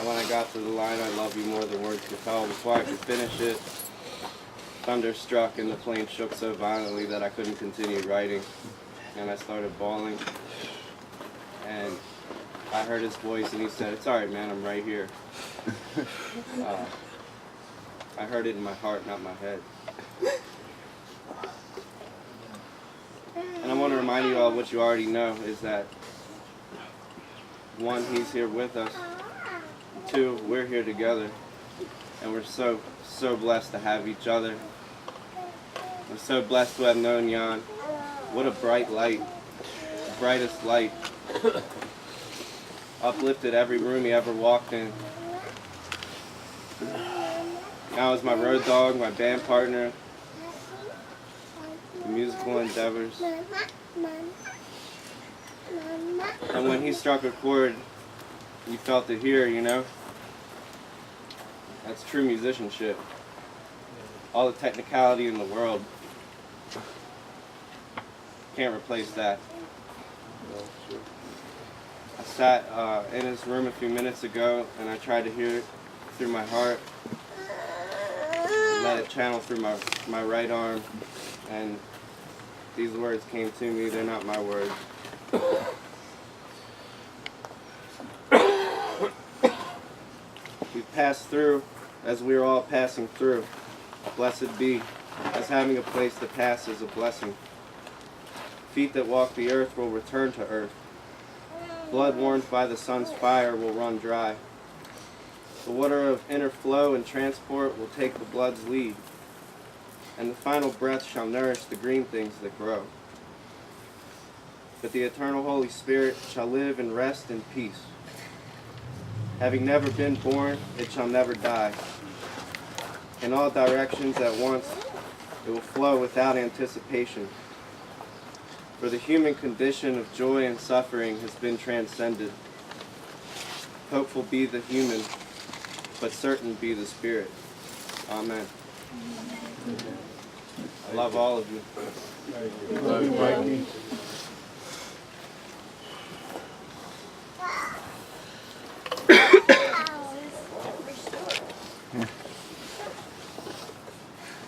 And when I got to the line, I love you more than words could tell, before I could finish it, thunder struck and the plane shook so violently that I couldn't continue writing. And I started bawling. And I heard his voice and he said, "It's all right, man, I'm right here." I heard it in my heart, not my head. And I want to remind you all what you already know is that, one, he's here with us. Two, we're here together. And we're so blessed to have each other. We're so blessed to have known Jan. What a bright light. The brightest light. Uplifted every room he ever walked in. Now is my road dog, my band partner, musical endeavors. And when he struck a chord, you felt it here, you know? That's true musicianship. All the technicality in the world can't replace that. I sat in his room a few minutes ago and I tried to hear it through my heart. Let it channel through my right arm, and these words came to me. They're not my words. We've passed through as we are all passing through. Blessed be, as having a place to pass is a blessing. Feet that walk the earth will return to earth. Blood warmed by the sun's fire will run dry. The water of inner flow and transport will take the blood's lead, and the final breath shall nourish the green things that grow. But the eternal Holy Spirit shall live and rest in peace. Having never been born, it shall never die. In all directions at once, it will flow without anticipation. For the human condition of joy and suffering has been transcended. Hopeful be the human, but certain be the spirit. Amen. I love all of you. Love you, Mikey.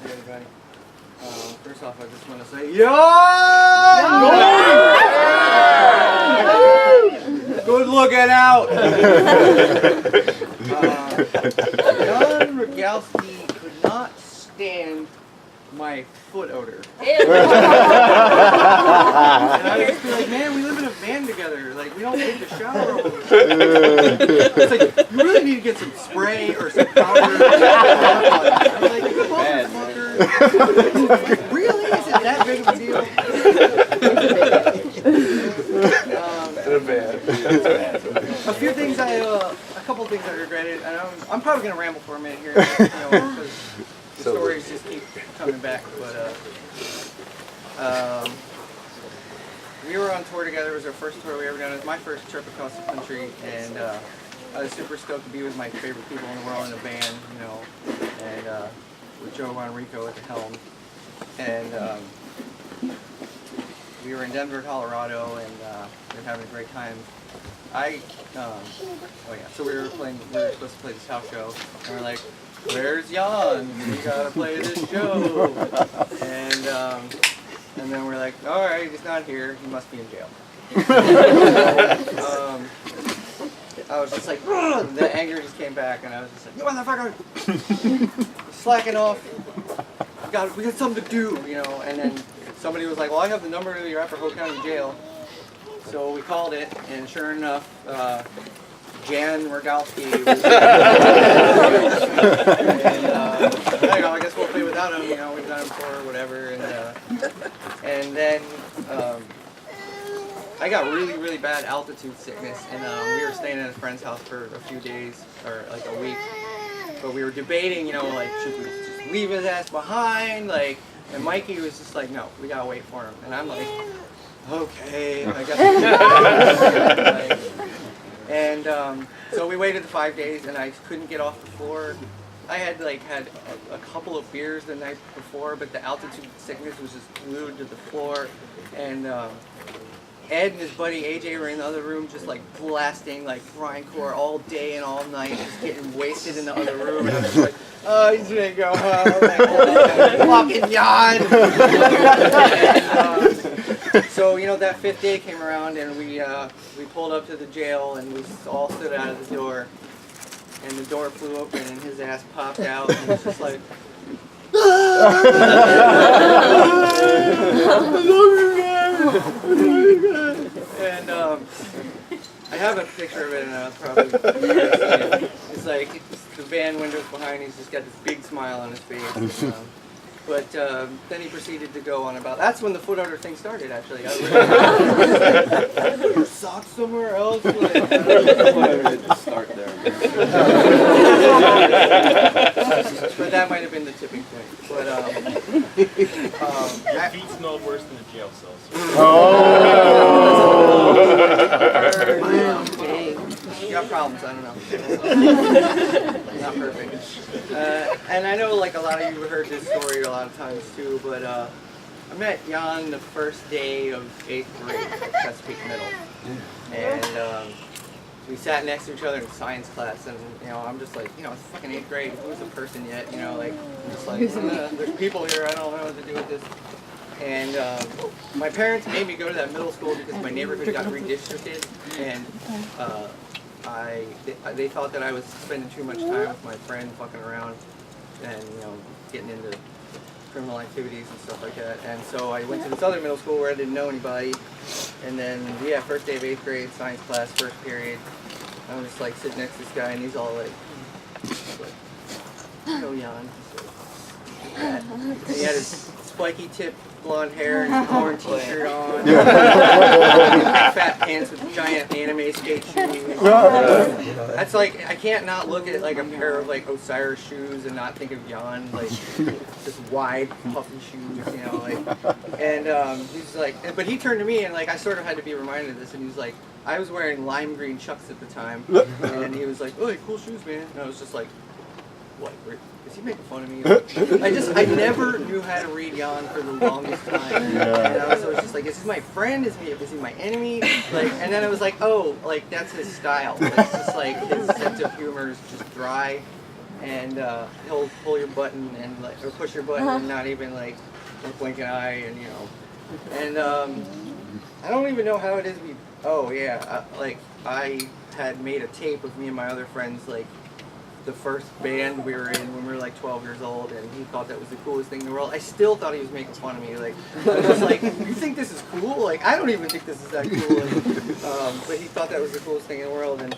Hey everybody. First off, I just want to say, yo! Good looking out! Jan Rogalski could not stand my foot odor. And I would just be like, man, we live in a van together. Like, we don't take the shower. It's like, you really need to get some spray or some powder. I was like, you motherfucker. Really? Is it that big of a deal? A few things a couple things I regretted. And I'm probably going to ramble for a minute here, because the stories just keep coming back. But we were on tour together. It was our first tour we ever done. It was my first trip across the country, and I was super stoked to be with my favorite people in the world in a band, and with Joe Enrico at the helm. And we were in Denver, Colorado, and we were having a great time. So we were supposed to play this house show, and we're like, "Where's Jan? We gotta play this show." And then we're like, "All right, he's not here. He must be in jail." I was just like, "Ugh!" The anger just came back, and I was just like, "You motherfucker, slacking off. We got something to do, And then somebody was like, "Well, I have the number to your Arapahoe County Jail." So we called it, and sure enough, Jan Rogalski was and, I guess we'll play without him, we've done him for whatever, and then I got really, really bad altitude sickness, and we were staying at a friend's house for a few days, or like a week, but we were debating, should we just leave his ass behind, and Mikey was just like, "No, we gotta wait for him," and I'm like, "Okay, I guess." And so we waited the 5 days, and I couldn't get off the floor. I had had a couple of beers the night before, but the altitude sickness was just glued to the floor, and Ed and his buddy AJ were in the other room just like blasting like grindcore all day and all night, just getting wasted in the other room. And I was like, oh, he's gonna go home. Like, fucking yawn. So, you know, that 5th day came around and we pulled up to the jail and we all stood out of the door. And the door flew open and his ass popped out and was just like, and I have a picture of it and I'll probably it's like the van windows behind, he's just got this big smile on his face. But then he proceeded to go on about, that's when the foot odor thing started actually. I was socks somewhere else. Start there. But that might have been the tipping point. But Your feet smell worse than the jail cells. you got problems, I don't know. Not perfect. And I know like a lot of you have heard this story a lot of times too, but I met Jan the first day of 8th grade at Chesapeake Middle. And we sat next to each other in science class, and you know, I'm just like, you know, it's fucking 8th grade, who's a person yet? You know, like, I'm just like, there's people here, I don't know what to do with this. And my parents made me go to that middle school because my neighborhood got redistricted, and they thought that I was spending too much time with my friend fucking around and, you know, getting into criminal activities and stuff like that. And so I went to this other middle school where I didn't know anybody. And then, yeah, first day of 8th grade, science class, first period. I'm just like sitting next to this guy and he's all like, "Hello, Jan." And he had his spiky tip blonde hair and his torn t-shirt on. Fat pants with giant anime skate shoes. That's like, I can't not look at like a pair of like Osiris shoes and not think of Jan, like just wide puffy shoes, you know, like. And he's like, but he turned to me and like I sort of had to be reminded of this, and he's like, I was wearing lime green Chucks at the time, and he was like, "Oh, cool shoes, man." And I was just like, "What? Is he making fun of me?" I never knew how to read Jan for the longest time. And I was always just like, is he my friend? Is he my enemy? Like, and then I was like, oh, like that's his style. It's just like his sense of humor is just dry, and he'll pull your button and like, or push your button and not even like blink an eye, and you know, and I don't even know how it is. Like I had made a tape with me and my other friends, like the first band we were in when we were like 12 years old, and he thought that was the coolest thing in the world. I still thought he was making fun of me. Like, I was just like, you think this is cool? Like, I don't even think this is that cool. And, but he thought that was the coolest thing in the world. And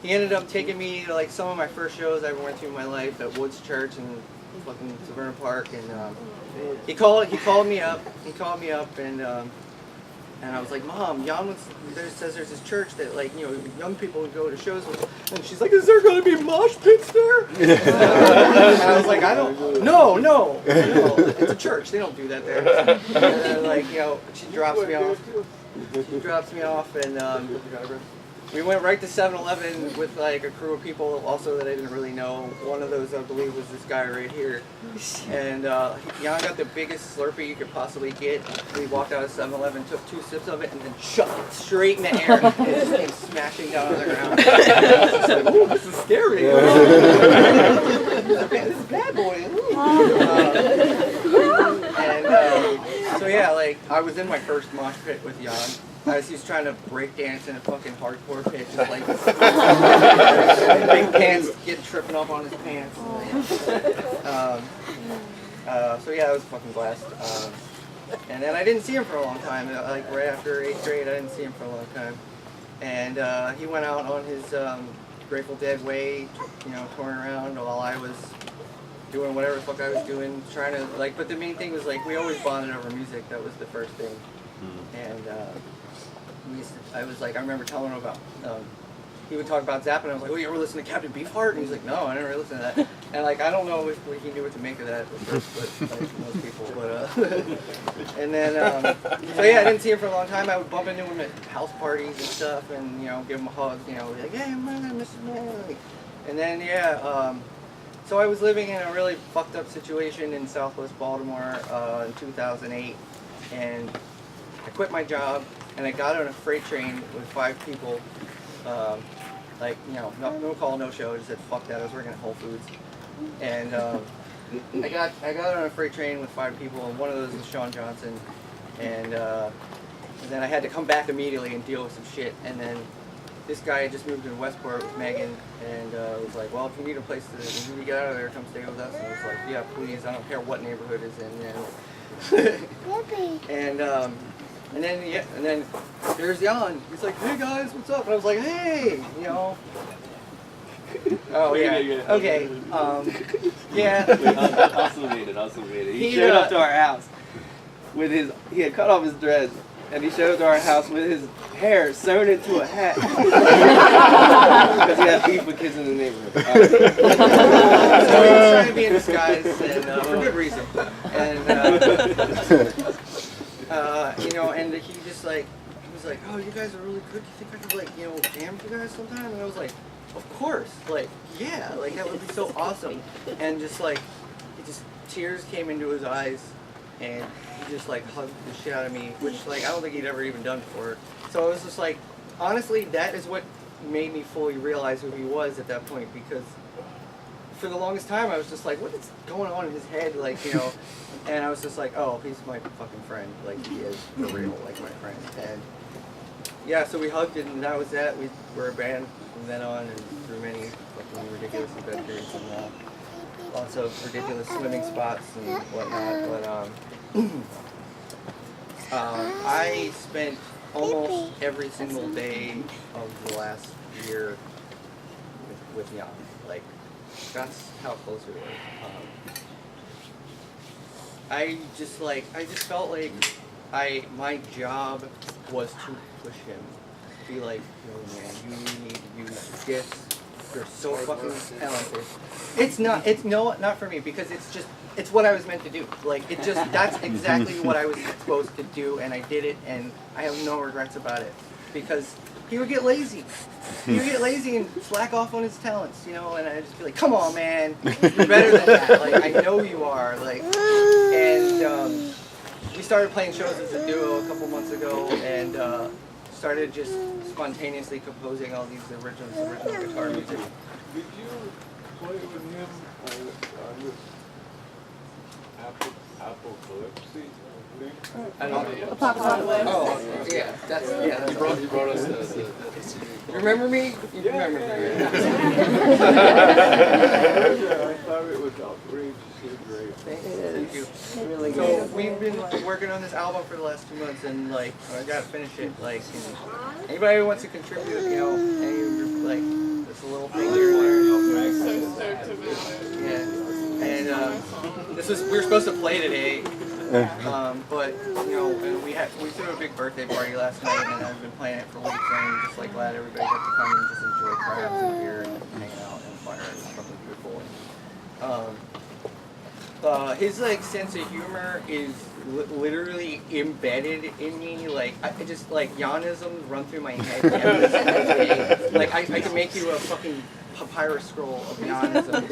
he ended up taking me to like some of my first shows I ever went to in my life at Woods Church in fucking Severna Park. And he called me up, and I was like, "Mom, Jan says there's this church that, like, you know, young people would go to shows with." And she's like, "Is there going to be mosh pits there?" And I was like, No, it's a church. They don't do that there. And then, like, you know, she drops me off, and we went right to 7-Eleven with, like, a crew of people also that I didn't really know. One of those, I believe, was this guy right here. And Jan got the biggest Slurpee you could possibly get. We walked out of 7-Eleven, took 2 sips of it, and then chucked it straight in the air. And it just came smashing down on the ground. And I was just like, "Ooh, this is scary." This is bad boy. So yeah, like, I was in my first mosh pit with Jan. He was trying to break dance in a fucking hardcore pit, just like big pants, tripping up on his pants. So yeah, it was a fucking blast. And then I didn't see him for a long time. Like right after 8th grade, I didn't see him for a long time. And he went out on his Grateful Dead way, you know, touring around while I was doing whatever the fuck I was doing, trying to like. But the main thing was like we always bonded over music. That was the first thing. And I was like, I remember telling him about, he would talk about Zappa, and I was like, "Oh, you ever listen to Captain Beefheart?" And he's like, "No, I never really listened to that." And like, I don't know if he knew what to make of that at first, but like most people, but and then, so yeah, I didn't see him for a long time. I would bump into him at house parties and stuff, and you know, give him a hug, you know, like, "Hey man, Mr. Man." And then yeah, so I was living in a really fucked up situation in Southwest Baltimore in 2008, and I quit my job. and I got on a freight train with 5 people. Like, you know, no call, no show. I just said fuck that. I was working at Whole Foods, and I got on a freight train with 5 people, and one of those was Sean Johnson, and then I had to come back immediately and deal with some shit, and then this guy had just moved to Westport with Megan, and was like, well, if you need a place to get out of there, come stay with us. And I was like, yeah, please. I don't care what neighborhood it's in. And then there's Jan. He's like, hey guys, what's up? And I was like, hey, you know. Oh yeah. Okay. Yeah. Also made it. He He, showed up to our house with he had cut off his dreads, and he showed up to our house with his hair sewn into a hat. Because he had beef with kids in the neighborhood. So he was trying to be in disguise, and for good reason. And you know, and he just like, he was like, oh, you guys are really good. Do you think I could like, you know, jam with you guys sometime? And I was like, of course, like, yeah, like that would be so awesome. And just like, tears came into his eyes, and he just like hugged the shit out of me, which like I don't think he'd ever even done before. So I was just like, honestly, that is what made me fully realize who he was at that point, because for the longest time I was just like, what is going on in his head, like, you know, and I was just like, oh, he's my fucking friend, like he is for real, like my friend. And yeah, so we hugged, and that was that. We were a band from then on, and through many fucking ridiculous adventures and lots of ridiculous swimming spots and whatnot. But I spent almost every single day of the last year with Jan. Like, that's how close we were. I just felt like my job was to push him. Be like, yo man, you need to use gifts. You're so fucking talented. Not for me, because it's what I was meant to do. Like, that's exactly what I was supposed to do, and I did it, and I have no regrets about it. Because he would get lazy. He would get lazy and slack off on his talents, you know, and I'd just be like, come on, man, you're better than that. Like, I know you are. Like, and we started playing shows as a duo a couple months ago, and started just spontaneously composing all these original guitar music. Did you play with him on this Apocalypse? I don't know. Oh, yeah, that's He brought us the You remember me? You remember me. I thought it was outrageously great. Thank you. Really So good. we've been working on this album for the last 2 months, and like I gotta finish it. Like, anybody who wants to contribute, you know, any like this little thing here and there. Yeah. And we were supposed to play today, but you know, and we threw a big birthday party last night, and I've been playing it for weeks, and I'm just like glad everybody got to come and just enjoy crabs and beer and hanging out and fire. It's fucking beautiful. His like sense of humor is literally embedded in me. Like I just like Yanisms run through my head every single day. Like I can make you a fucking papyrus scroll of Yanisms.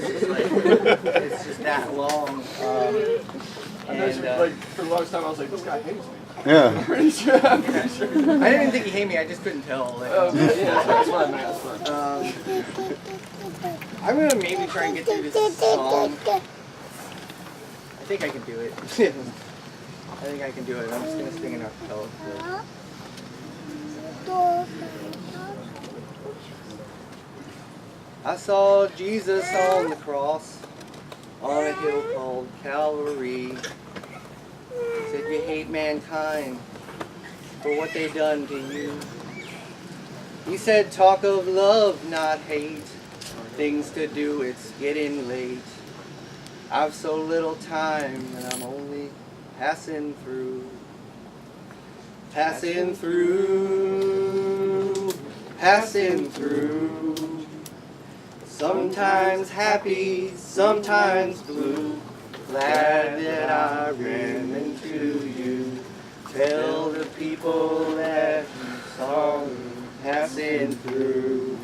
It's just that long. Like for the longest time, I was like, this guy hates me. Yeah. I'm pretty sure. I didn't think he hated me. I just couldn't tell. Like, Yeah, that's fine, man. That's fine. I'm gonna maybe try and get through this song. I think I can do it. I think I can do it. I'm just gonna sing an acapella. I saw Jesus on the cross on a hill called Calvary. He said, you hate mankind for what they done to you. He said, talk of love, not hate. Things to do, it's getting late. I've so little time and I'm only passing through. Passing through. Passing through. Sometimes happy, sometimes blue. Glad that I ran into you. Tell the people that you saw me passing through.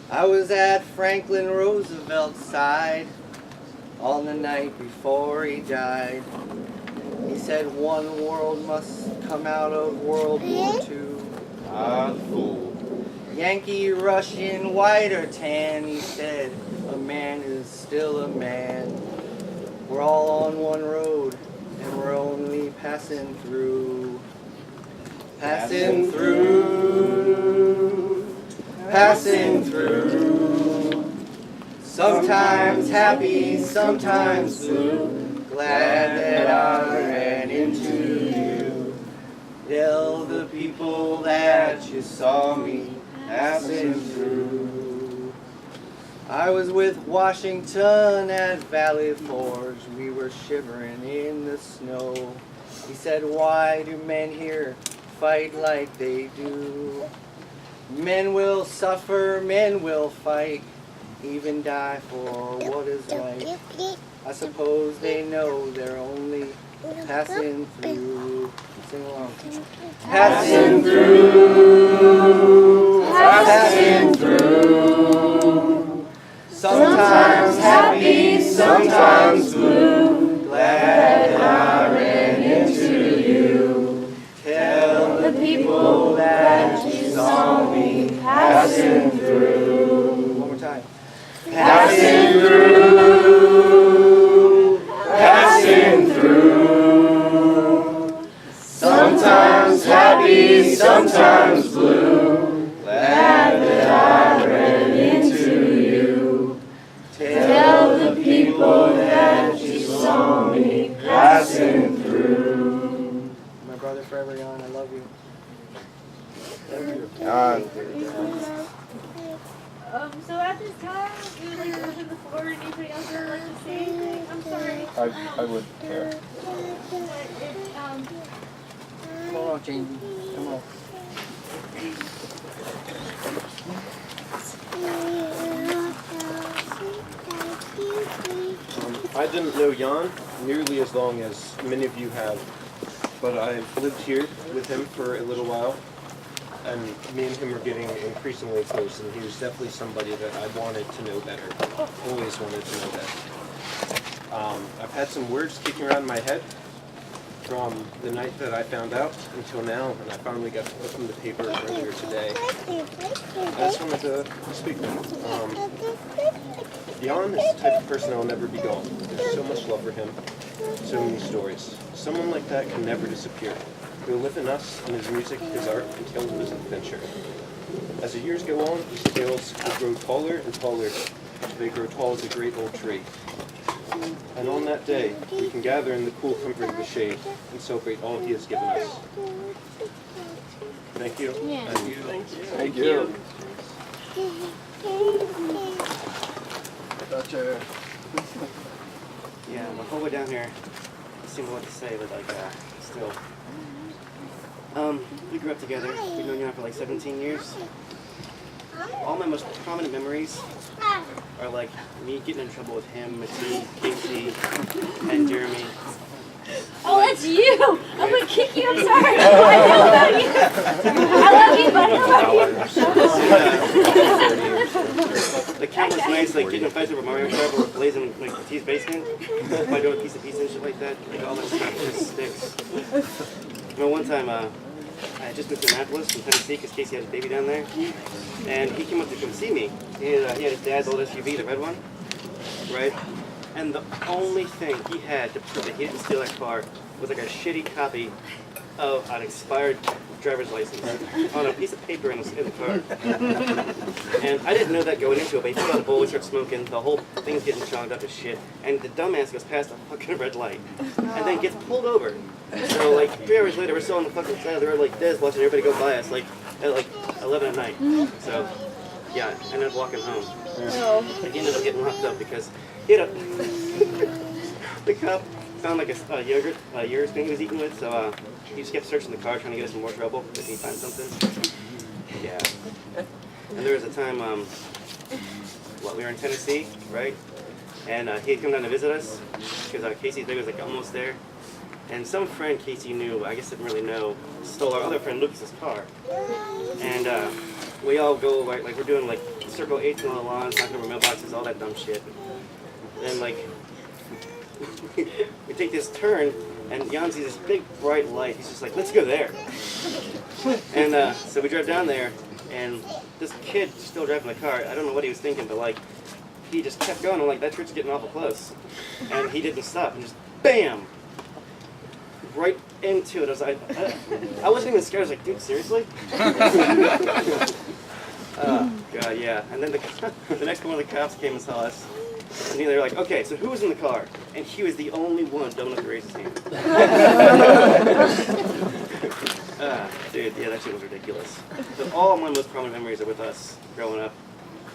I was at Franklin Roosevelt's side on the night before he died. He said one world must come out of World War II. Ah, fool. Yankee, Russian, white or tan, he said, a man is still a man. We're all on one road, and we're only passing through. Passing through. Passing through. Sometimes happy, sometimes blue. Glad that I ran into you. Tell the people that you saw me passing through. I was with Washington at Valley Forge. We were shivering in the snow. He said, why do men here fight like they do? Men will suffer, men will fight, even die for what is right. I suppose they know they're only passing through. Sing along. Passing through, passing through. Sometimes happy, sometimes blue. Glad that I ran into you. Tell the people that you saw me passing through. One more time. Passing through, passing through. Sometimes happy, sometimes blue. Glad that I ran into you. Tell the people that you saw me passing through. My brother forever, Jan, I love you. So at this time, we would like to open the floor. Anybody else would like to say anything? I'm sorry. I would care. But it's, Come on, Jamie. Come on. I didn't know Jan nearly as long as many of you have, but I've lived here with him for a little while, and me and him are getting increasingly close, and he was definitely somebody that I wanted to know better. Always wanted to know better. I've had some words kicking around in my head from the night that I found out until now, and I finally got to put them to paper earlier today. I just wanted to speak to him. Jan is the type of person that will never be gone. There's so much love for him, so many stories. Someone like that can never disappear. He will live in us, in his music, his art, and tales of his adventure. As the years go on, these tales will grow taller and taller. They grow tall as a great old tree. And on that day, we can gather in the cool comfort of the shade and celebrate all he has given us. Thank you. Yeah. Thank you. Thank you. Yeah, my whole way down here, I didn't know what to say, but still. We grew up together. We've known Jan for like 17 years. All my most prominent memories are like me getting in trouble with him, Matee, Casey, and Jeremy. oh, that's you! I'm gonna kick you, I'm sorry. I know about you. I love you, but I know about you. The countless nights, like getting in fights over Mario Kart or blazing like Matee's basement. If I go to piece of pizza and shit like that, like all that stuff just sticks. One time, I just moved to Annapolis in Tennessee because Casey had his baby down there. And he came up to come see me. He had his dad's old SUV, the red one, right? And the only thing he had to prove that he didn't steal that car was like a shitty copy of an expired driver's license on a piece of paper in the car. And I didn't know that going into it, but he put on a bowl, we start smoking, the whole thing's getting chogged up as shit, and the dumbass goes past a fucking red light, and then gets pulled over. So like 3 hours later, we're still on the fucking side of the road like this, watching everybody go by us, like at like 11 at night. So yeah, I ended up walking home. Like, he ended up getting locked up because he had the cop found like a yogurt thing he was eating with, so he just kept searching the car trying to get us in more trouble if he find something. Yeah. And there was a time, we were in Tennessee, right? And he had come down to visit us because Casey's baby was like almost there. And some friend Casey knew, I guess didn't really know, stole our other friend Lucas's car. And we all go like we're doing like circle 8 on the lawn, knocking over mailboxes, all that dumb shit. And like we take this turn And Jan sees this big bright light. He's just like, let's go there. And so we drove down there, and this kid still driving the car. I don't know what he was thinking, but like, he just kept going. I'm like, that church is getting awful close. And he didn't stop, and just bam! Right into it. I was like, I wasn't even scared. I was like, dude, seriously? Oh, God, yeah. And then the next one of the cops came and saw us. And they were like, okay, so who was in the car? And he was the only one dumb enough to raise his hand. Dude, yeah, that shit was ridiculous. But all my most prominent memories are with us growing up.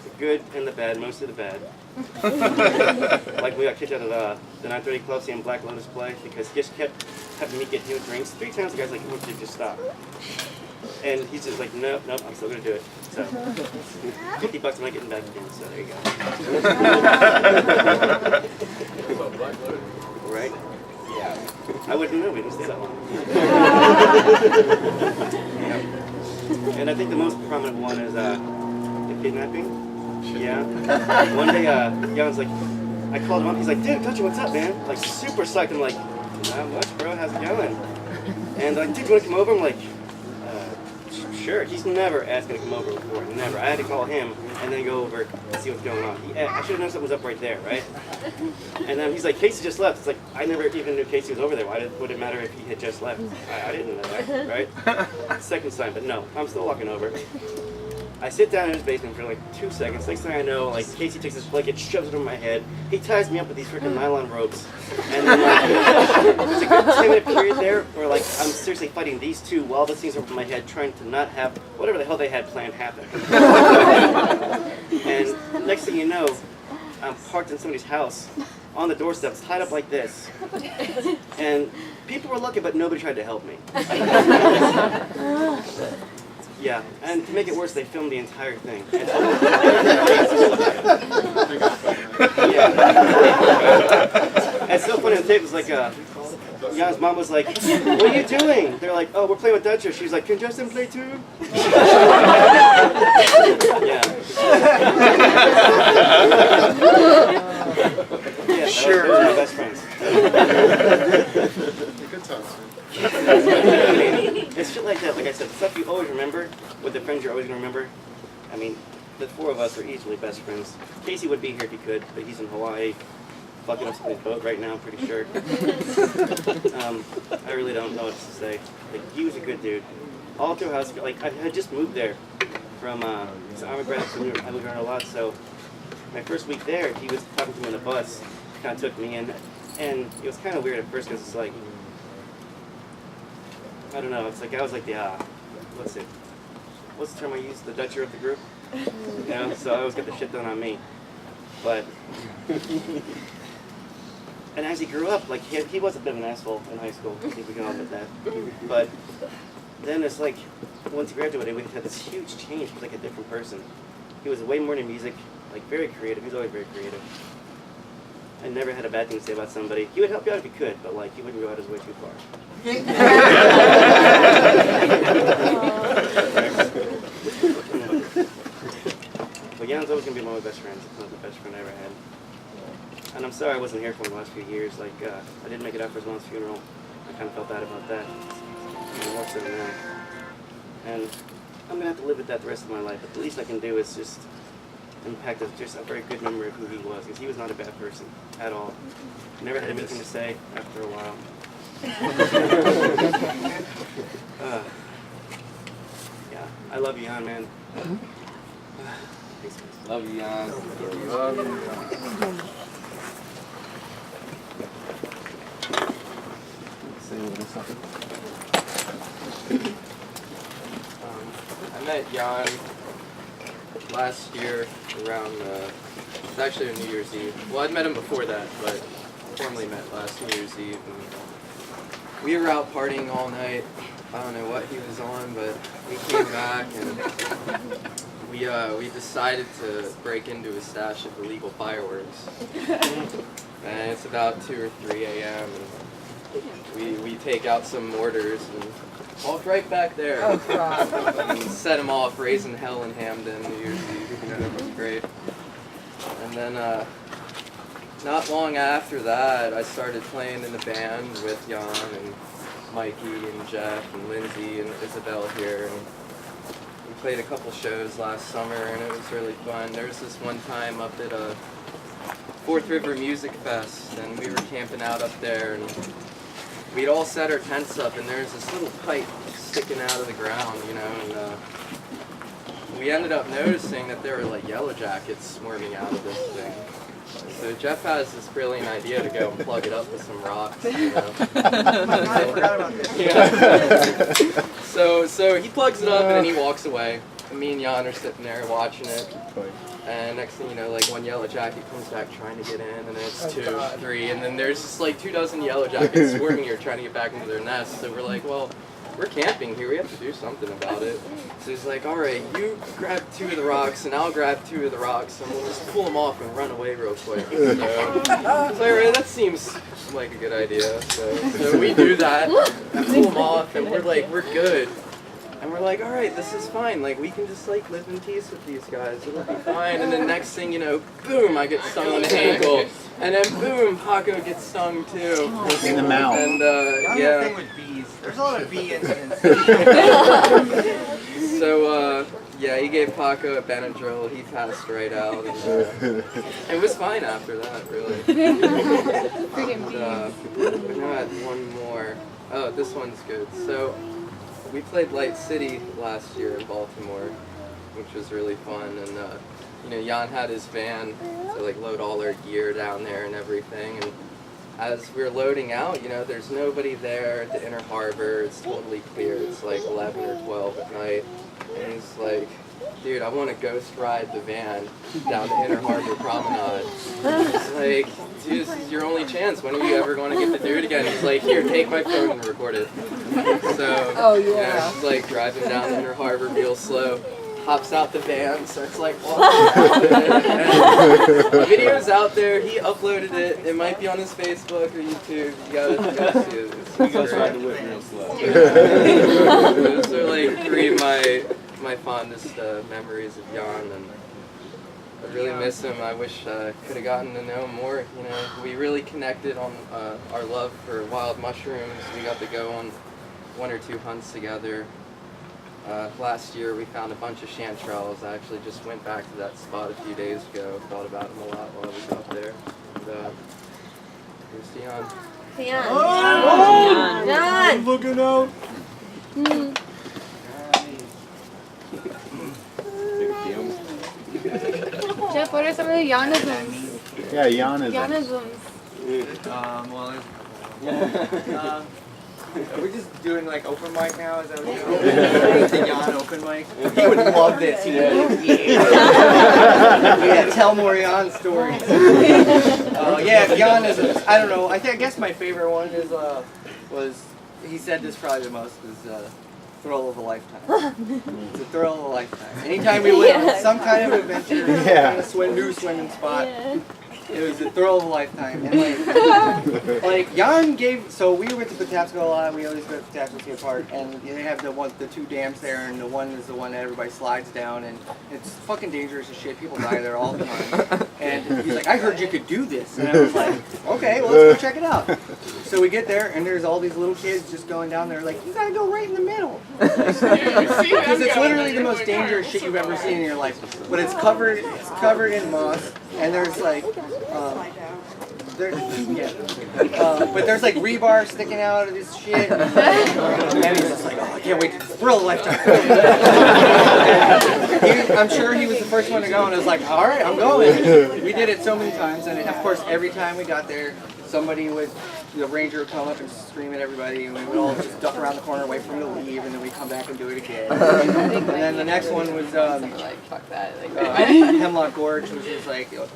The good and the bad, mostly the bad. Like we got kicked out of the 930 Club seeing Black Lotus play because he just kept having me get him drinks. 3 times the guy's like, I want you to just stop. And he's just like, nope, I'm still gonna do it. So, $50 I'm not getting back again, so there you go. Right? Yeah. I wouldn't know, we didn't stay that long. Yeah. And I think the most prominent one is the kidnapping. Yeah. One day, Jan's like, I called him up, he's like, dude, Dutcher, what's up, man? Like, super psyched. I'm like, not much, bro, how's it going? And like, dude, you wanna come over? I'm like, sure. He's never asked me to come over before, never. I had to call him and then go over and see what's going on. I should have known something was up right there, right? And then he's like, Casey just left. It's like, I never even knew Casey was over there. Why would it matter if he had just left? I didn't know that, right? Second sign, but no, I'm still walking over. I sit down in his basement for like 2 seconds. Next thing I know, like Casey takes this blanket, shoves it over my head. He ties me up with these freaking nylon ropes. And then like, there's a good 10-minute period there where like I'm seriously fighting these two while this thing's over my head, trying to not have whatever the hell they had planned happen. And next thing you know, I'm parked in somebody's house on the doorsteps, tied up like this. And people were lucky, but nobody tried to help me. Yeah, and to make it worse, they filmed the entire thing. Yeah. It's so funny, the tape was like, Jan's mom was like, what are you doing? They're like, oh, we're playing with Dutcher. She's like, can Justin play too? Yeah. Yeah, sure. Those are my best friends. Good times. I mean, it's shit like that. Like I said, stuff you always remember with the friends you're always going to remember. I mean, the 4 of us are easily best friends. Casey would be here if he could, but he's in Hawaii, fucking up somebody's boat right now, I'm pretty sure. I really don't know what to say. Like, he was a good dude. All through high school, like, I had just moved there from, so I'm a grad student, I moved around a lot, so my first week there, he was talking to me on the bus, kind of took me in, and it was kind of weird at first, because it's like, I don't know, it's like, I was like the, what's the term I use? The Dutcher of the group? You know, so I always got the shit done on me. But, and as he grew up, like, he was a bit of an asshole in high school, I think we can all admit that. But then it's like, once he graduated, we had this huge change. He was like a different person. He was way more into music, like very creative. He was always very creative. I never had a bad thing to say about somebody. He would help you out if he could, but like, he wouldn't go out his way too far. But Jan's always going to be one of my best friends. He's the best friend I ever had. And I'm sorry I wasn't here for him the last few years. Like, I didn't make it out for his mom's funeral. I kind of felt bad about that. And more so now. And I'm going to have to live with that the rest of my life. But the least I can do is just impact just a very good memory of who he was. Because he was not a bad person at all. Never had anything to say after a while. Yeah, I love you, Jan, man. Thanks, guys. Love you, Jan. Love you. I met Jan last year around, it's actually on New Year's Eve. Well, I'd met him before that, but formally met last New Year's Eve. And we were out partying all night. I don't know what he was on, but we came back and we decided to break into a stash of illegal fireworks. And it's about 2 or 3 a.m. and we take out some mortars and walk right back there. Oh, God. And set them off, raising hell in Hamden, New Year's Eve. You know, it was great. And then not long after that, I started playing in the band with Jan and Mikey and Jeff and Lindsay and Isabel here. And we played a couple shows last summer, and it was really fun. There was this one time up at a Fourth River Music Fest, and we were camping out up there, and we'd all set our tents up, and there's this little pipe sticking out of the ground, you know, and we ended up noticing that there were like yellow jackets swarming out of this thing. So Jeff has this brilliant idea to go and plug it up with some rocks, you know. I forgot about this. Yeah. So he plugs it up and then he walks away. And me and Jan are sitting there watching it. And next thing you know, like one yellow jacket comes back trying to get in, and then it's 2, 3, and then there's just like 24 yellow jackets swarming here trying to get back into their nest. So we're like, well, we're camping here, we have to do something about it. So he's like, all right, you grab 2 of the rocks, and I'll grab 2 of the rocks, and we'll just pull them off and run away real quick. So I was like, all right, that seems like a good idea. So we do that, and pull them off, and we're like, we're good. And we're like, all right, this is fine. Like, we can just like live in peace with these guys. It'll be fine. And then next thing you know, boom, I get stung on the ankle. And then boom, Paco gets stung too. In the mouth. And The thing with bees. There's a lot of bee incidents. So yeah, he gave Paco a Benadryl. He passed right out. And, it was fine after that, really. Freaking I know I had one more. Oh, this one's good. So we played Light City last year in Baltimore, which was really fun. And you know, Jan had his van to like load all our gear down there and everything. And as we were loading out, you know, there's nobody there at the Inner Harbor. It's totally clear. It's like 11 or 12 at night. And he's like, dude, I want to ghost ride the van down the Inner Harbor Promenade. It's like, dude, this is your only chance. When are you ever going to get to do it again? He's like, here, take my phone and record it. So, you know, she's like driving down the Inner Harbor real slow. Hops out the van, starts like walking. The video's out there. He uploaded it. It might be on his Facebook or YouTube. You gotta see it. He goes ride the whip real slow. Those are like 3 of my fondest memories of Jan, and I really miss him. I wish I could have gotten to know him more. You know, we really connected on our love for wild mushrooms. We got to go on 1 or 2 hunts together. Last year we found a bunch of chanterelles. I actually just went back to that spot a few days ago. Thought about him a lot while I was up there. And here's Dion. Dion. Oh! Dion. Looking out. Jeff, what are some of the Yanisms? Yeah, Yanisms. Are we just doing like open mic now? Is that what you're doing? The Jan open mic? He would love this. He would. Yeah, tell more Jan stories. Yeah, Jan is. I don't know. I guess my favorite one is was he said this probably the most is thrill of a lifetime. It's a thrill of a lifetime. Anytime we went on some kind of adventure, new swimming spot. It was a thrill of a lifetime. And like Jan gave, so we went to Patapsco a lot. We always go to Patapsco Skate Park, and they have the 2 dams there, and the one is the one that everybody slides down, and it's fucking dangerous as shit. People die there all the time. And he's like, I heard you could do this, and I was like, okay, well, let's go check it out. So we get there, and there's all these little kids just going down there, like, you gotta go right in the middle. Because it's literally the most dangerous shit you've ever seen in your life. But it's covered in moss, and there's like, but there's like rebar sticking out of this shit. And he's just like, oh, I can't wait to thrill a lifetime. I'm sure he was the first one to go, and I was like, all right, I'm going. We did it so many times, and of course, every time we got there, somebody would, the ranger would come up and scream at everybody, and we would all just duck around the corner, wait for him to leave, and then we'd come back and do it again. And then the next one was Hemlock Gorge, which is like an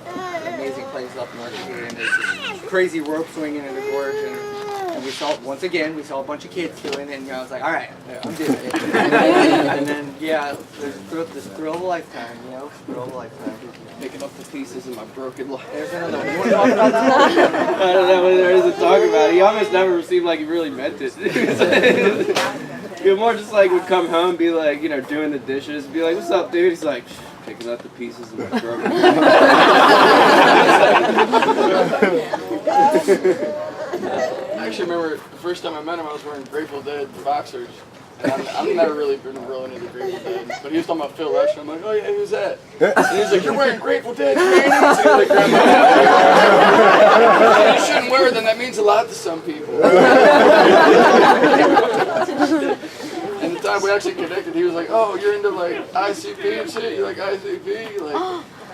amazing place up north here, and there's this crazy rope swinging in the gorge, and we saw, once again, we saw a bunch of kids doing it, and I was like, all right, I'm doing it. And then, yeah, there's this thrill of a lifetime, you know, thrill of a lifetime. Picking up the pieces in my broken life. There's another one. You want to talk about that? I don't know what there is to talk about. He almost never seemed like he really meant it. He more just like would come home, be like, you know, doing the dishes, be like, what's up, dude? He's like, picking up the pieces in my broken life. I actually remember the first time I met him, I was wearing Grateful Dead boxers. And I've never really been really into Grateful Dead. But he was talking about Phil Lesh, and I'm like, oh yeah, who's that? And he's like, you're wearing Grateful Dead panties? And he like grabbed my hat. You shouldn't wear them, that means a lot to some people. And the time we actually connected, he was like, oh, you're into like ICP and shit? You like ICP? Like,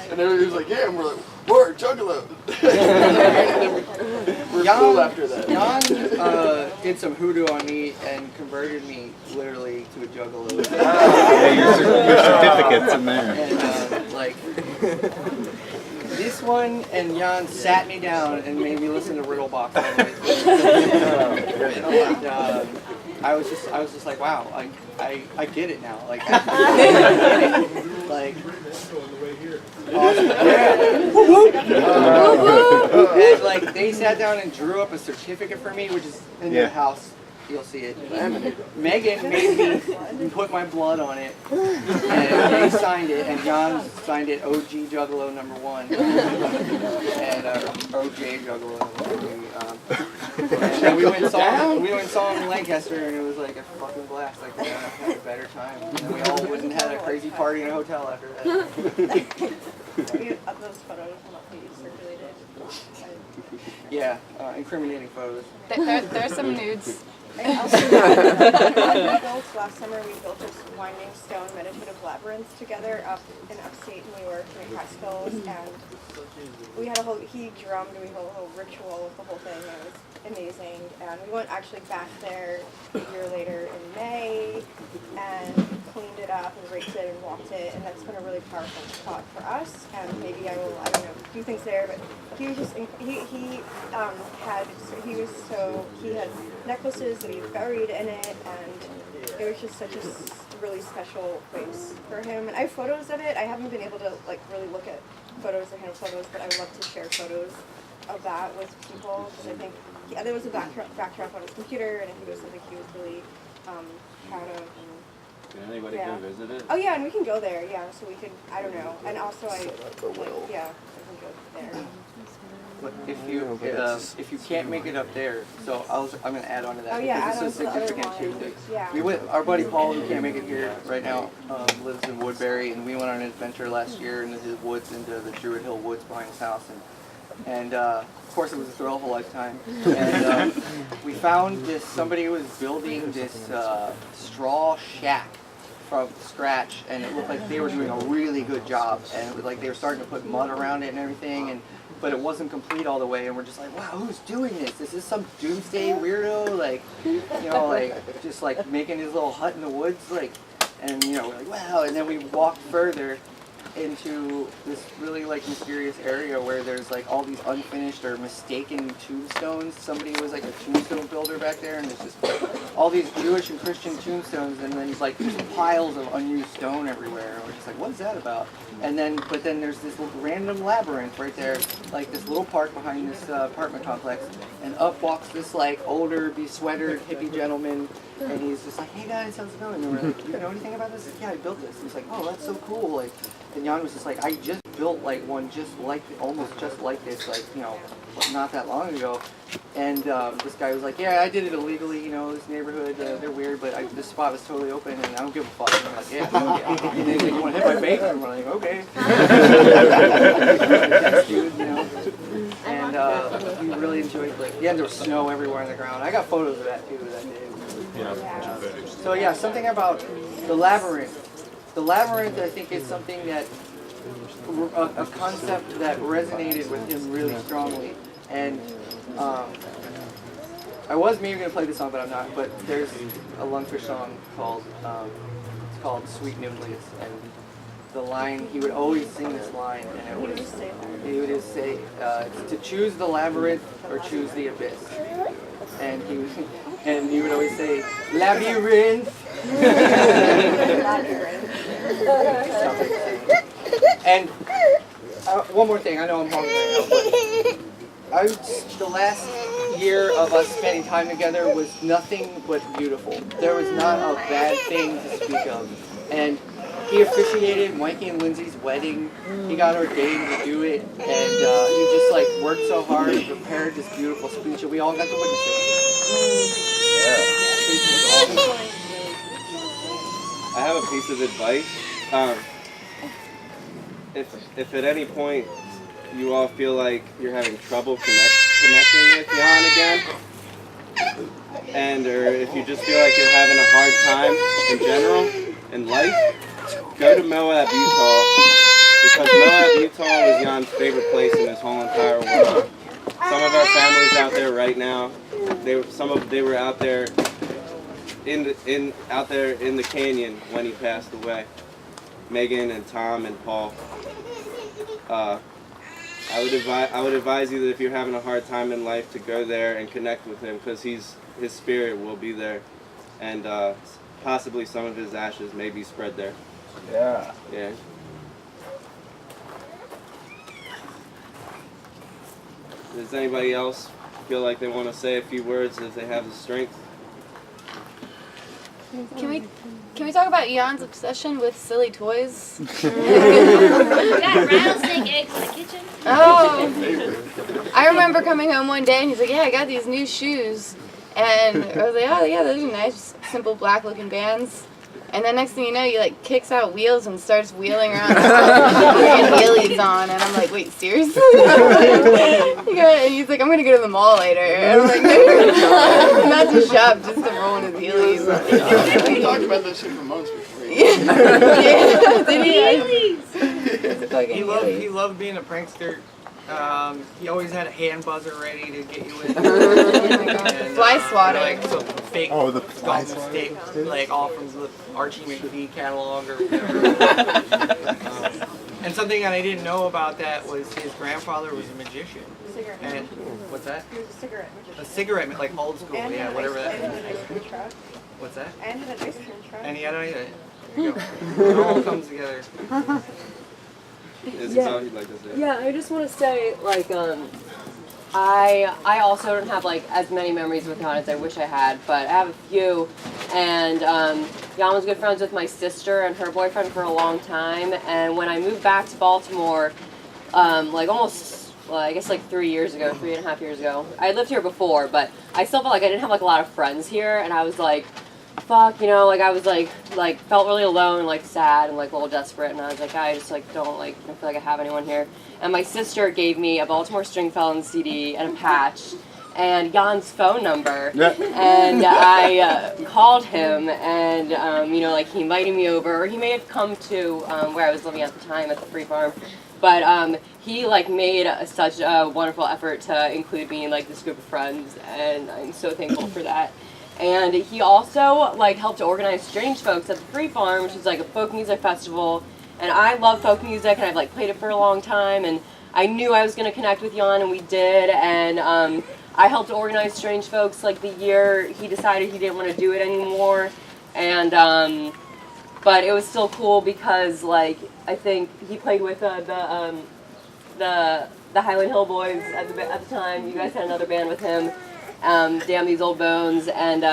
and then he was like, yeah, and we're like, word, Juggalo. And then we're cool after that. Jan did some hoodoo on me and converted me literally to a juggalo. Yeah, your certificate's in there. And like this one, and Jan sat me down and made me listen to Riddlebox all the way through. And I was just like, wow, I get it now. Like, I get it. Like, awesome. And like they sat down and drew up a certificate for me, which is in the house. You'll see it. Megan made me put my blood on it, and they signed it, and John signed it OG Juggalo #1, and OJ Juggalo #3. And then we went and saw him in Lancaster, and it was like a fucking blast. Like we had a better time. And we all went and had a crazy party in a hotel after that. Those photos will not be circulated. Yeah, incriminating photos. There's some nudes. And also, last summer we built this winding stone meditative labyrinth together up in upstate New York near Catskills, and we had he drummed, we had a whole ritual with the whole thing, and it was amazing. And we went actually back there a year later in May and cleaned it up and raked it and walked it, and that's been a really powerful spot for us. And maybe I will, I don't know, do things there, but he was just, he had necklaces that he buried in it, and it was just such a really special place for him. And I have photos of it. I haven't been able to like really look at photos of him photos, but I would love to share photos of that with people, because I think there was a backdrop on his computer, and I think it was something he was really proud of. Can anybody go visit it? Oh yeah, and we can go there. Yeah, so we could. I don't know, and also I can go there. But if you can't make it up there, so I'm gonna add on to that. Oh yeah, because add on this to is the other significant one. too. Yeah. We went. Our buddy Paul, who can't make it here right now, lives in Woodbury, and we went on an adventure last year into the woods, into the Druid Hill woods behind his house, and of course it was a thrill of a lifetime. And we found somebody was building this straw shack from scratch, and it looked like they were doing a really good job, and it was like they were starting to put mud around it and everything, but it wasn't complete all the way, and we're just like, wow, who's doing this? Is this some doomsday weirdo, like, like just like making his little hut in the woods, like, and we're like, wow. And then we walked further into this really like mysterious area where there's like all these unfinished or mistaken tombstones. Somebody was like a tombstone builder back there, and there's just all these Jewish and Christian tombstones, and then like just piles of unused stone everywhere. And we're just like, what is that about? And then, but then there's this little random labyrinth right there, like this little park behind this apartment complex, and up walks this like older, besweatered hippie gentleman, and he's just like, hey guys, how's it going? And we're like, you know anything about this? Yeah, I built this. And he's like, oh, that's so cool. Like, and Jan was just like, I just built like one almost just like this, like, not that long ago. And this guy was like, yeah, I did it illegally, this neighborhood, they're weird, but this spot was totally open, and I don't give a fuck. And I'm like, yeah. And then he's like, you want to hit my bait? And we're like, okay. Yes, dude, And we really enjoyed, like, yeah, there was snow everywhere on the ground. I got photos of that, too, that day. So, yeah, something about the labyrinth. The labyrinth, I think, is something that, a concept that resonated with him really strongly. And I was maybe going to play this song, but I'm not. But there's a Lungfish song called, it's called Sweet Nucleus. And the line, he would always sing this line, and he would just say, to choose the labyrinth or choose the abyss. And he would always say, labyrinth. And one more thing, I know I'm hungry right now, but the last year of us spending time together was nothing but beautiful. There was not a bad thing to speak of. And he officiated Mikey and Lindsay's wedding. He got ordained to do it, and he just like worked so hard and prepared this beautiful speech, and we all got to witness it. I have a piece of advice. If at any point you all feel like you're having trouble connecting with Jan again, and or if you just feel like you're having a hard time in general in life, go to Moab, Utah, because Moab, Utah was Jan's favorite place in this whole entire world. Some of our families out there right now, they were out there in the canyon when he passed away. Megan and Tom and Paul. I would advise you that if you're having a hard time in life to go there and connect with him, because his spirit will be there, and possibly some of his ashes may be spread there. Yeah. Yeah. Does anybody else feel like they want to say a few words as they have the strength? Can we talk about Jan's obsession with silly toys? Got rattlesnake eggs in the kitchen. Oh, I remember coming home one day and he's like, "Yeah, I got these new shoes," and I was like, "Oh yeah, those are nice, simple black-looking Vans." And then next thing you know, he like kicks out wheels and starts wheeling around with wheelies on, and I'm like, "Wait, seriously?" And he's like, "I'm gonna go to the mall later." And I'm like, "No, not to shop, just to roll in his wheelies." We talked about that shit for months before. Yeah, did he? He loved being a prankster. He always had a hand buzzer ready to get you with. And, Fly swatter. Like some fake the fly mistake, like all from the Archie McPhee catalog or whatever. And something that I didn't know about that was his grandfather was a magician. Cigarette. And what's that? He was a cigarette magician. A cigarette, like old school, And yeah, had whatever that an is. ice cream truck. What's that? And had an ice cream truck. And he had there you go. It all comes together. Is it something you'd like to say? Yeah, I just want to say, like, I also don't have, like, as many memories with Jan as I wish I had, but I have a few, and Jan was good friends with my sister and her boyfriend for a long time, and when I moved back to Baltimore, like, almost, well, I guess, like, 3.5 years ago, I lived here before, but I still felt like I didn't have, like, a lot of friends here, and I was like, fuck, you know, like, I was, like, felt really alone, like, sad and, like, a little desperate, and I was like, I just, like, don't feel like I have anyone here. And my sister gave me a Baltimore Stringfellows CD and a patch and Jan's phone number, and I called him, and, you know, like, he invited me over, or he may have come to where I was living at the time at the Free Farm, but he, like, made such a wonderful effort to include me in, like, this group of friends, and I'm so thankful for that. And he also, like, helped to organize Strange Folks at the Free Farm, which is, like, a folk music festival. And I love folk music, and I've, like, played it for a long time. And I knew I was going to connect with Jan, and we did. And I helped organize Strange Folks, like, the year he decided he didn't want to do it anymore. And, but it was still cool because, like, I think he played with the Highland Hill Boys at the time. You guys had another band with him. Damn These Old Bones, and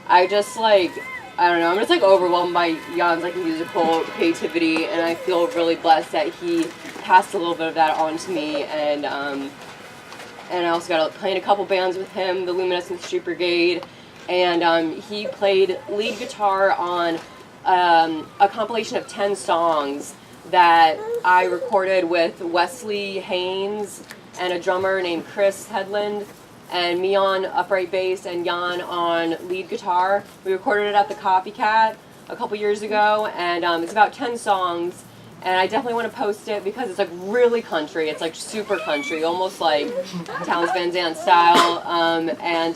I just, like, I don't know, I'm just, like, overwhelmed by Jan's, like, musical creativity, and I feel really blessed that he passed a little bit of that on to me, and I also got to play in a couple bands with him, the Luminescent Street Brigade, and he played lead guitar on a compilation of 10 songs that I recorded with Wesley Haynes and a drummer named Chris Headland, and me on upright bass and Jan on lead guitar. We recorded it at the Copycat a couple years ago, and it's about 10 songs, and I definitely want to post it because it's, like, really country. It's, like, super country, almost like Townes Van Zandt style, and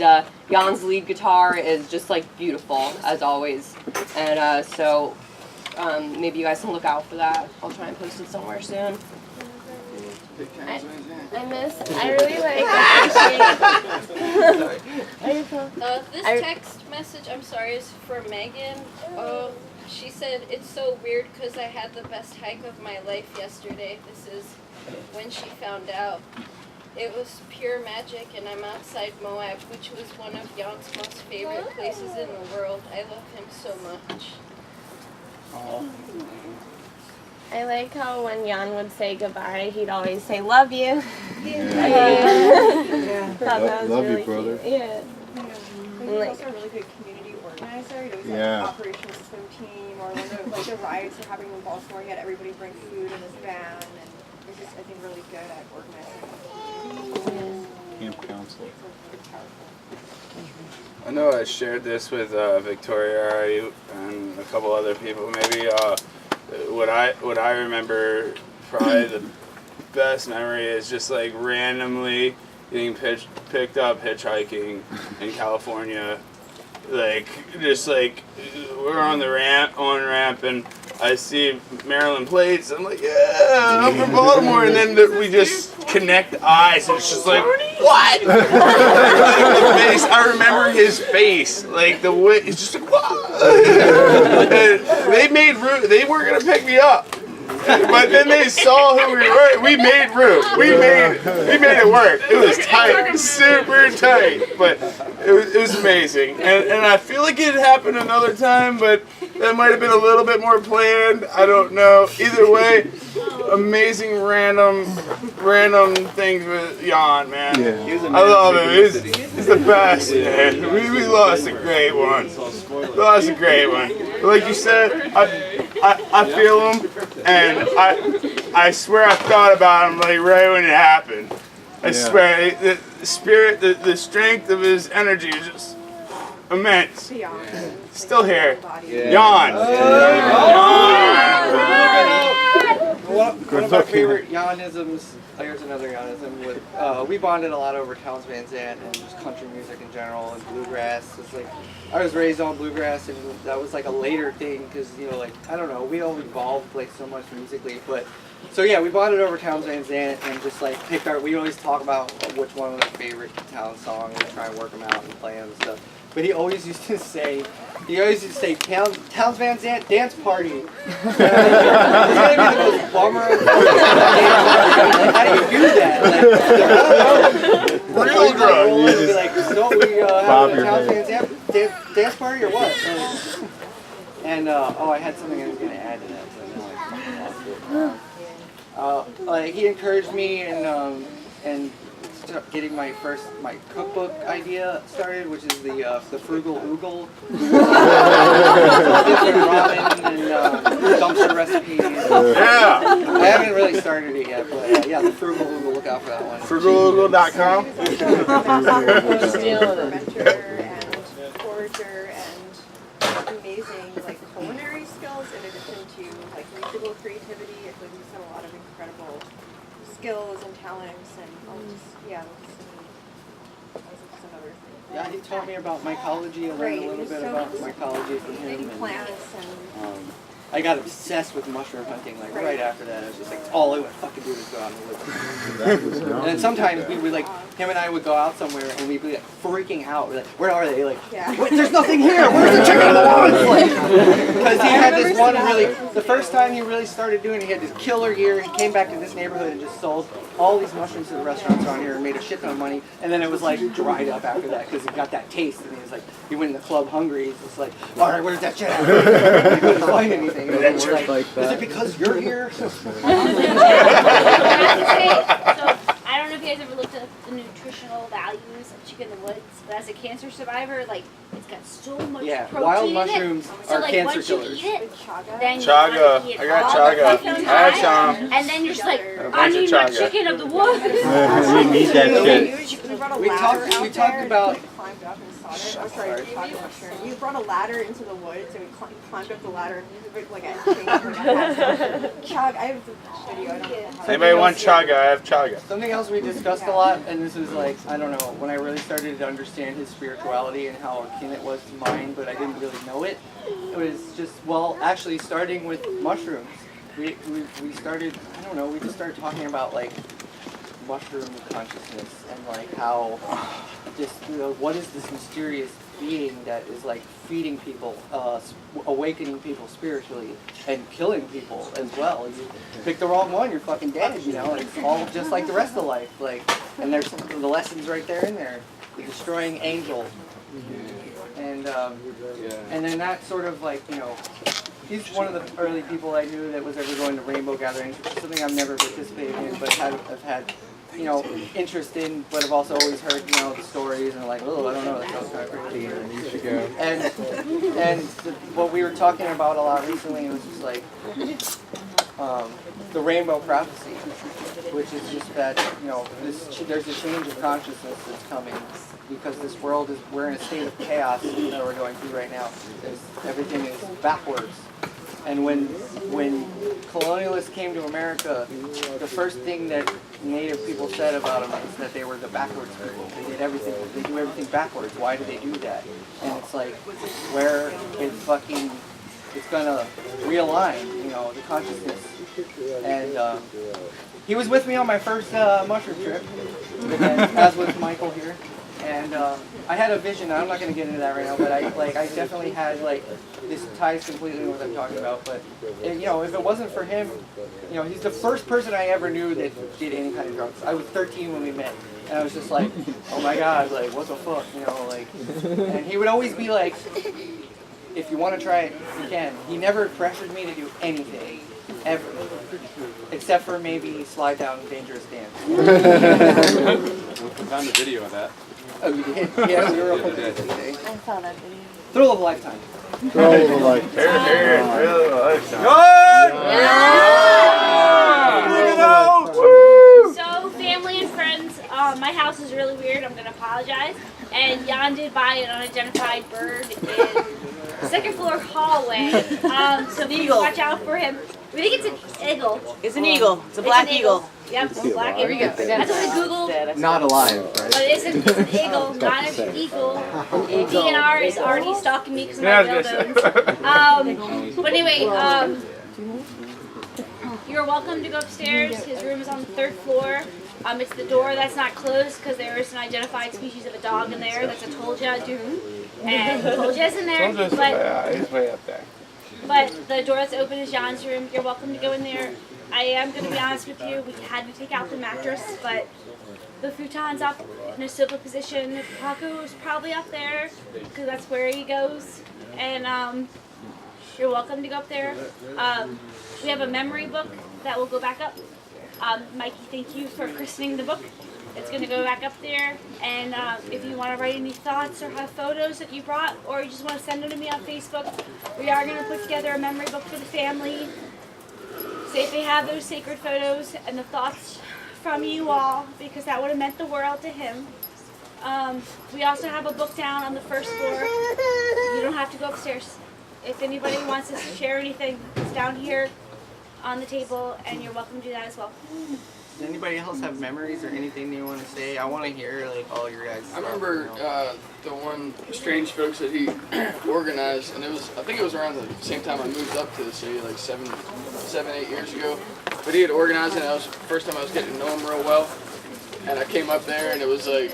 Jan's lead guitar is just, like, beautiful, as always, and so maybe you guys can look out for that. I'll try and post it somewhere soon. I really like this text message, I'm sorry, is for Megan. She said, it's so weird because I had the best hike of my life yesterday. This is when she found out. It was pure magic, and I'm outside Moab, which was one of Jan's most favorite places in the world. I love him so much. I like how when Jan would say goodbye, he'd always say, "Love you." Yeah. Thought that was Love you, really brother. cute. Yeah. He was also a really good community organizer. He was Yeah. like operational swim team, or when the riots were happening in Baltimore, he had everybody bring food in his van, and he was just, I think, really good at organizing. Camp council. It's powerful. I know I shared this with Victoria already and a couple other people. Maybe what I remember, probably the best memory is just like randomly getting picked up hitchhiking in California. Like just like we're on the ramp and I see Maryland plates. I'm like, yeah, I'm from Baltimore, and then we just connect eyes, and it's just like, what? The face, I remember his face, like the way it's just like, what? And they made room. They weren't gonna pick me up, but then they saw who we were. We made room. We made it work. It was tight, super tight, but it was amazing. And I feel like it happened another time, but that might have been a little bit more planned. I don't know. Either way, amazing random things with Jan, man. Yeah. I love him. He's the best, man. We lost a great one. Lost a great one. Like you said, I feel him, and I swear I thought about him like right when it happened. I swear, the spirit, the strength of his energy is just immense. Still here. Jan. One of my favorite Janisms, here's another Janism, with, we bonded a lot over Townes Van Zandt and just country music in general and bluegrass. It's like, I was raised on bluegrass and that was like a later thing because, you know, like, I don't know, we all evolved like so much musically, but, so yeah, we bonded over Townes Van Zandt and just like picked we always talk about which one was our favorite Townes song and try and work them out and play them and stuff. But he always used to say, Townes Van Zandt dance party. It's gonna be the most bummer. How do you do that? Like, real drugs. Like, so we have a Townes Van Zandt dance party or what? And oh, I had something I was gonna add to that. So like he encouraged me and getting my cookbook idea started, which is the Frugal Oogle. Different ramen and dumpster recipes. Yeah. I haven't really started it yet, but yeah, the Frugal Oogle. Look out for that one. FrugalOogle.com. Fermenter and forager and amazing like culinary skills in addition to like musical creativity. I feel like he's had a lot of incredible skills and talents and just another thing. Yeah, he taught me about mycology. I learned a little bit about mycology from him. Plants and I got obsessed with mushroom hunting. Like right after that, I was just like, all I would fucking do is go out in the woods. And then sometimes we would like, him and I would go out somewhere and we'd be like freaking out. We're like, where are they? Like, wait, there's nothing here. Where's the chicken in the woods? Because he had this one really. The first time he really started doing it, he had this killer year. He came back to this neighborhood and just sold all these mushrooms to the restaurants around here and made a shit ton of money. And then it was like dried up after that because he got that taste. And he was like, he went in the club hungry. He's just like, all right, where's that shit at? He couldn't find anything. And then we're like, is it because you're here? So I don't know if you guys ever looked at the nutritional values of chicken in the woods, but as a cancer survivor, like it's got so much protein wild in mushrooms it. So are like cancer once you killers. eat it, then you Chaga. want to eat I got all chaga. the fucking I had time, some. and then you're just like, A I bunch of need my chaga. chicken of the woods. We need that shit. We brought a We ladder talked out there and about. climbed up and saw it. Oh, sorry, we talked about mushroom. We brought a ladder into the woods and we climbed up the ladder and we like a chug. I have the video. I don't know. Does anybody want chaga? I have chaga. Something else we discussed a lot, and this was like, I don't know, when I really started to understand his spirituality and how akin it was to mine, but I didn't really know it. It was just, well, actually starting with mushrooms. We started, I don't know, we just started talking about like mushroom consciousness and like how just, you know, what is this mysterious being that is like feeding people, awakening people spiritually and killing people as well. You pick the wrong one, you're fucking dead, you know. It's all just like the rest of life. Like, and there's some of the lessons right there in there. The destroying angel. And then that sort of like, you know, he's one of the early people I knew that was ever going to rainbow gatherings, which is something I've never participated in, but have had, you know, interest in, but have also always heard, you know, the stories and like, oh, I don't know, that sounds kind of crazy. Or, you should go. And what we were talking about a lot recently was just like the rainbow prophecy, which is just that, you know, there's a change of consciousness that's coming because this world is, we're in a state of chaos that we're going through right now. Everything is backwards. And when colonialists came to America, the first thing that Native people said about them is that they were the backwards people. They do everything backwards. Why do they do that? And it's like, where it's gonna realign, you know, the consciousness. And he was with me on my first mushroom trip, and as was Michael here. And I had a vision. I'm not going to get into that right now, but I definitely had this ties completely to what I'm talking about. But you know, if it wasn't for him, you know, he's the first person I ever knew that did any kind of drugs. I was 13 when we met, and I was just like, oh my god, like what the fuck, you know, like. And he would always be like, if you want to try it, you can. He never pressured me to do anything, ever, except for maybe slide down dangerous dance. We found a video of that. Oh, you did? Yeah, we were up on that today. I saw that video. Thrill of a lifetime. Thrill of a lifetime. Thrill of a lifetime. So, family and friends, my house is really weird. I'm going to apologize. And Jan did buy an unidentified bird in the second floor hallway. So please watch out for him. We think it's an eagle. It's an eagle. It's a black eagle. Yep, it's a black eagle. That's what I googled. Not alive, right? But it's an eagle, not an eagle. DNR is already stalking me because of my whalebones. But anyway, you're welcome to go upstairs. His room is on the 3rd floor. It's the door that's not closed because there is an identified species of a dog in there. That's a Tolja Doom. And Tolja's in there. He's way up there. But the door that's open is Jan's room. You're welcome to go in there. I am going to be honest with you. We had to take out the mattress, but the futon's up in a sofa position. Paco's probably up there because that's where he goes. And you're welcome to go up there. We have a memory book that will go back up. Mikey, thank you for christening the book. It's going to go back up there. And if you want to write any thoughts or have photos that you brought, or you just want to send them to me on Facebook, we are going to put together a memory book for the family. See if they have those sacred photos and the thoughts from you all, because that would have meant the world to him. We also have a book down on the 1st floor. You don't have to go upstairs. If anybody wants us to share anything, it's down here on the table, and you're welcome to do that as well. Does anybody else have memories or anything they want to say? I want to hear all your guys' I remember the one Strange Folks that he organized, and I think it was around the same time I moved up to the city, like 7, 8 years ago. But he had organized it, and that was the first time I was getting to know him real well. And I came up there, and it was like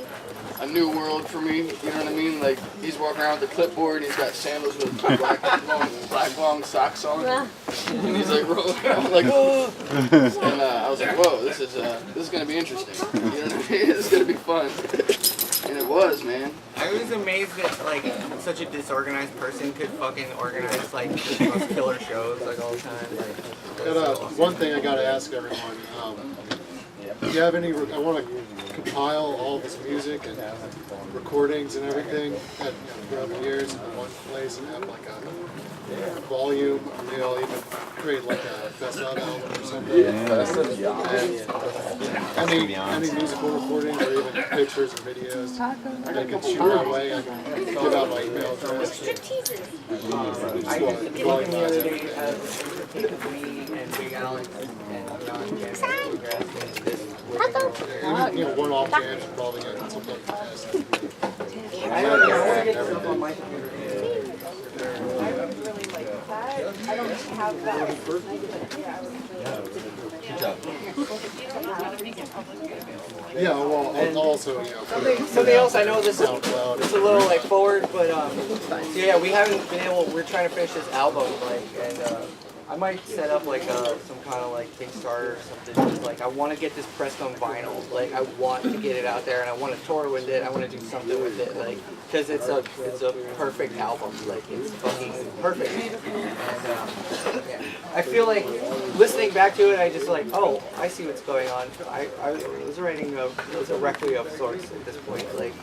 a new world for me, you know what I mean? Like, he's walking around with a clipboard, and he's got sandals with black long socks on. And he's like rolling around like, oh! And I was like, whoa, this is gonna be interesting. You know what I mean? This is gonna be fun. And it was, man. I was amazed that such a disorganized person could fucking organize the most killer shows all the time. One thing I gotta ask everyone. Do you have any? I want to compile all this music and recordings and everything that throughout the years in one place and have a volume. Maybe I'll even create a best of album or something. And any musical recordings or even pictures and videos. I can shoot my way. I can give out my email address. I used to plug in the other day me and Big Alex and Even one-off jams involving it and something like that. I want to get stuff on my computer. I would really like that. I don't have that. Yeah, well, also, Something else, I know this is a little forward, but so yeah, we haven't been able. We're trying to finish this album, and I might set up like some kind of like Kickstarter or something. Just like I want to get this pressed on vinyl. Like I want to get it out there, and I want to tour with it. I want to do something with it, like because it's a perfect album. Like it's fucking perfect. And yeah, I feel like listening back to it, I just like, oh, I see what's going on. I was writing it was a requiem of sorts at this point. Like,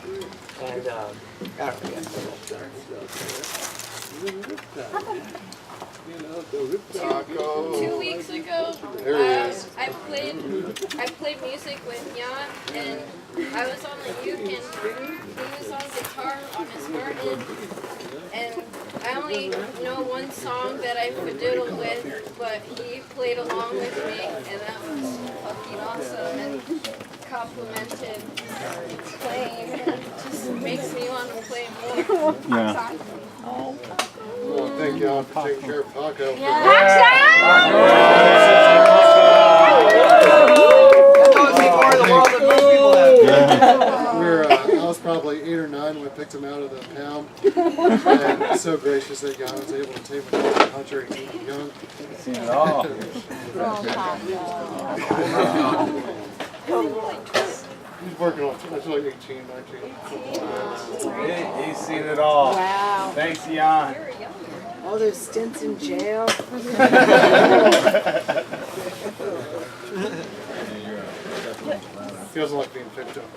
and I don't know. Two weeks ago, I played music with Jan, and I was on the uke, and he was on guitar on his Martin, and I only know one song that I fiddle with, but he played along with me, and that was fucking awesome, and complimented playing, and just makes me want to play more. Yeah. Well, thank y'all for taking care of Paco. I was probably 8 or 9 when we picked him out of the pound. And so gracious that Jan was able to take him to the country and keep him young. Seen it all. He's working on it. That's like 18, 19. He's seen it all. Wow. Thanks, Jan. All those stints in jail. He doesn't like being picked up.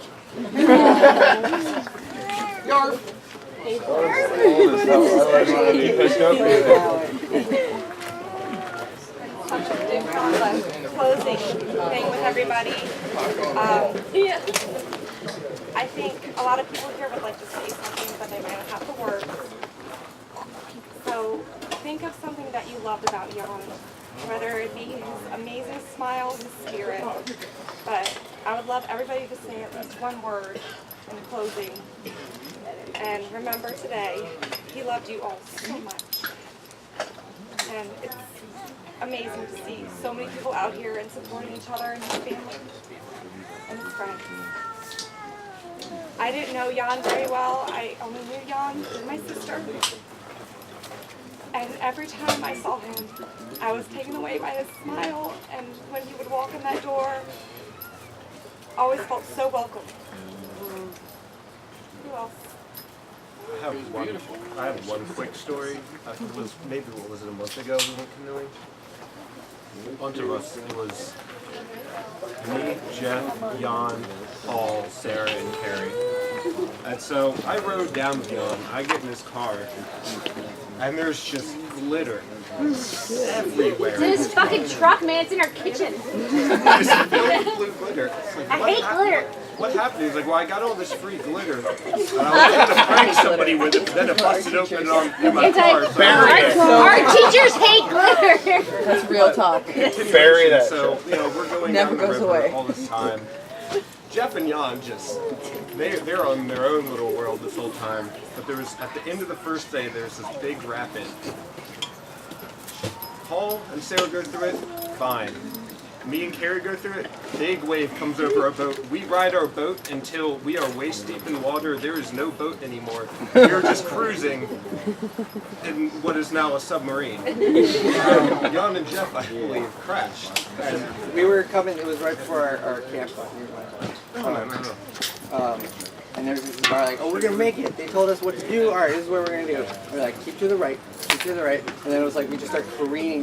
Closing thing with everybody. I think a lot of people here would like to say something, but they might not have the words. So think of something that you loved about Jan, whether it be his amazing smile, his spirit. But I would love everybody to say at least one word in closing. And remember today, he loved you all so much. And it's amazing to see so many people out here and supporting each other and his family and his friends. I didn't know Jan very well. I only knew Jan through my sister. And every time I saw him, I was taken away by his smile, and when he would walk in that door, I always felt so welcome. Who else? I have one quick story. I think it was maybe a month ago we went canoeing. A bunch of us. It was me, Jeff, Jan, Paul, Sarah, and Carrie. And so I rode down with Jan. I get in his car, and there's just glitter everywhere. It's in his fucking truck, man. It's in our kitchen. It's filled with blue glitter. It's like, I hate glitter. What happened? He's like, well, I got all this free glitter. And I was going to prank somebody with it, but then it busted open in my car. So Our teachers hate glitter. That's real talk. Bury that. So, we're going Never down the goes river away. all this time. Jeff and Jan they're on their own little world this whole time. But there was, at the end of the first day, there's this big rapid. Paul and Sarah go through it, fine. Me and Carrie go through it, big wave comes over our boat. We ride our boat until we are waist deep in water. There is no boat anymore. We're just cruising in what is now a submarine. Jan and Jeff, I believe, crashed. And we were coming, it was right before our camp. And there's this bar like, oh, we're going to make it. They told us what to do. All right, this is what we're going to do. We're like, keep to the right, keep to the right. And then it was like, we just started careening